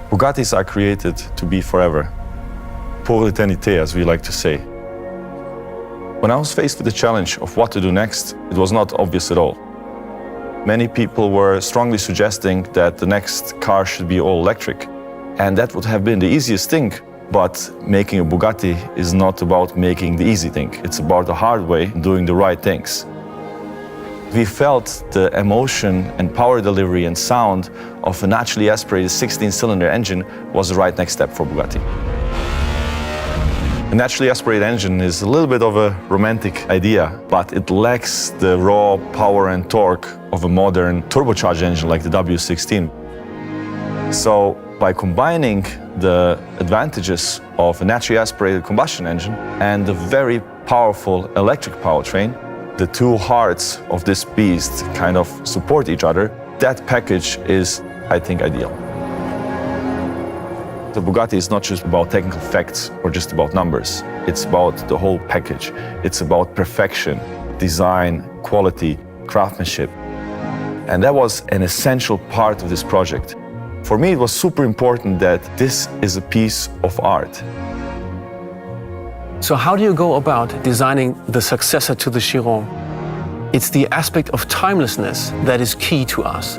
Bugattis are created to be forever. Pour l'éternité, as we like to say. When I was faced with the challenge of what to do next, it was not obvious at all. Many people were strongly suggesting that the next car should be all electric. And that would have been the easiest thing. But making a Bugatti is not about making the easy thing. It's about the hard way, doing the right things. We felt the emotion and power delivery and sound of a naturally aspirated 16-cylinder engine was the right next step for Bugatti. A naturally aspirated engine is a little bit of a romantic idea, but it lacks the raw power and torque of a modern turbocharged engine like the W16. So by combining the advantages of a naturally aspirated combustion engine and the very powerful electric powertrain, the two hearts of this beast kind of support each other. That package is, I think, ideal. The Bugatti is not just about technical facts or just about numbers. It's about the whole package. It's about perfection, design, quality, craftsmanship. And that was an essential part of this project. For me, it was super important that this is a piece of art. So how do you go about designing the successor to the Chiron? It's the aspect of timelessness that is key to us.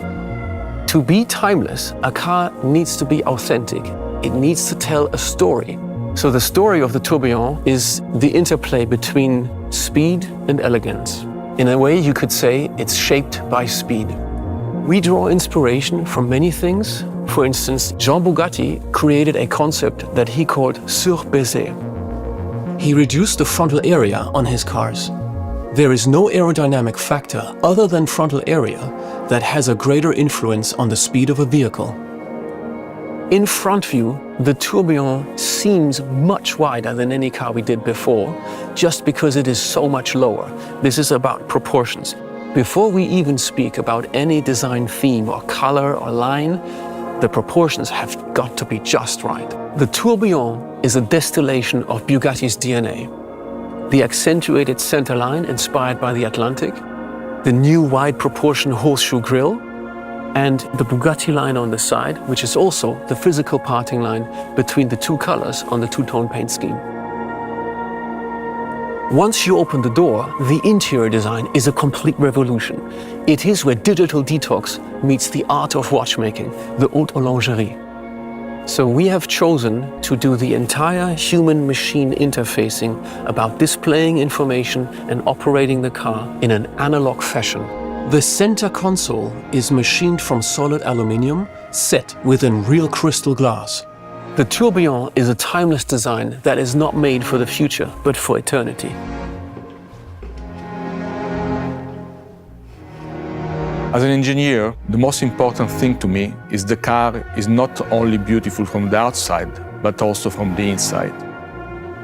To be timeless, a car needs to be authentic. It needs to tell a story. So the story of the Tourbillon is the interplay between speed and elegance. In a way, you could say it's shaped by speed. We draw inspiration from many things. For instance, Jean Bugatti created a concept that he called surbaiser. He reduced the frontal area on his cars. There is no aerodynamic factor other than frontal area that has a greater influence on the speed of a vehicle. In front view, the Tourbillon seems much wider than any car we did before, just because it is so much lower. This is about proportions. Before we even speak about any design theme or color or line, the proportions have got to be just right. The Tourbillon is a distillation of Bugatti's DNA. The accentuated center line inspired by the Atlantic, the new wide proportion horseshoe grille, and the Bugatti line on the side, which is also the physical parting line between the two colors on the two-tone paint scheme. Once you open the door, the interior design is a complete revolution. It is where digital detox meets the art of watchmaking, the haute horlogerie. So we have chosen to do the entire human-machine interfacing about displaying information and operating the car in an analog fashion. The center console is machined from solid aluminium, set within real crystal glass. The Tourbillon is a timeless design that is not made for the future, but for eternity. As an engineer, the most important thing to me is the car is not only beautiful from the outside, but also from the inside.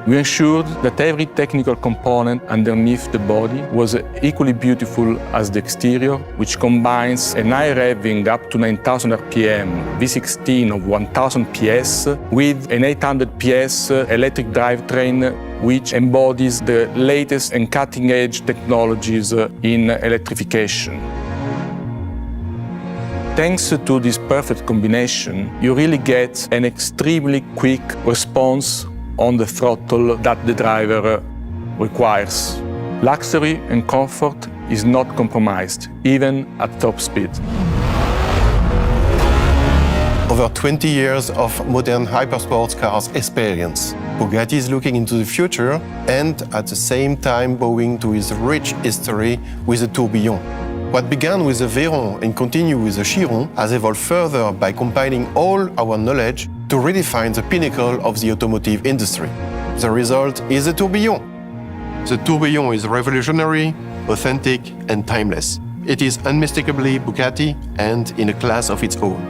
We ensured that every technical component underneath the body was equally beautiful as the exterior, which combines an high revving up to 9,000 RPM V16 of 1,000 PS with an 800 PS electric drivetrain, which embodies the latest and cutting-edge technologies in electrification. Thanks to this perfect combination, you really get an extremely quick response on the throttle that the driver requires. Luxury and comfort is not compromised, even at top speed. Over 20 years of modern hypersports cars experience, Bugatti is looking into the future and at the same time bowing to his rich history with the Tourbillon. What began with the Veyron and continued with the Chiron has evolved further by combining all our knowledge to redefine the pinnacle of the automotive industry. The result is the Tourbillon. The Tourbillon is revolutionary, authentic and timeless. It is unmistakably Bugatti and in a class of its own.